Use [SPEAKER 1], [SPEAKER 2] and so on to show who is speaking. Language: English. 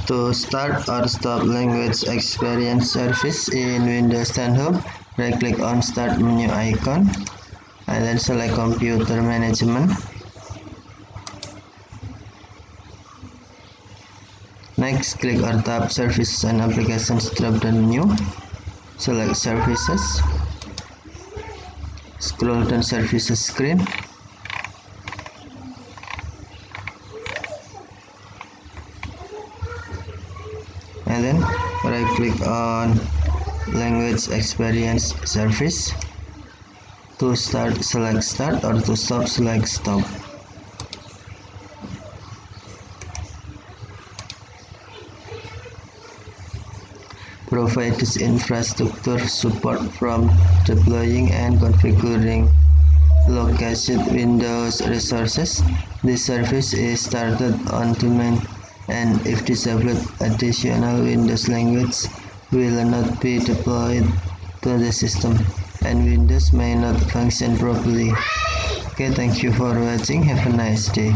[SPEAKER 1] To start or stop language experience service in Windows 10 Home, right-click on Start menu icon and then select Computer Management. Next, click or tap Services and Applications drop-down menu. Select Services. Scroll down Services screen. And then right click on Language Experience Service. To start, select Start, or to stop, select Stop. Provides infrastructure support from deploying and configuring location Windows resources. This service is started on demand, and if disabled, additional Windows language will not be deployed to the system, and Windows may not function properly. Okay, thank you for watching. Have a nice day.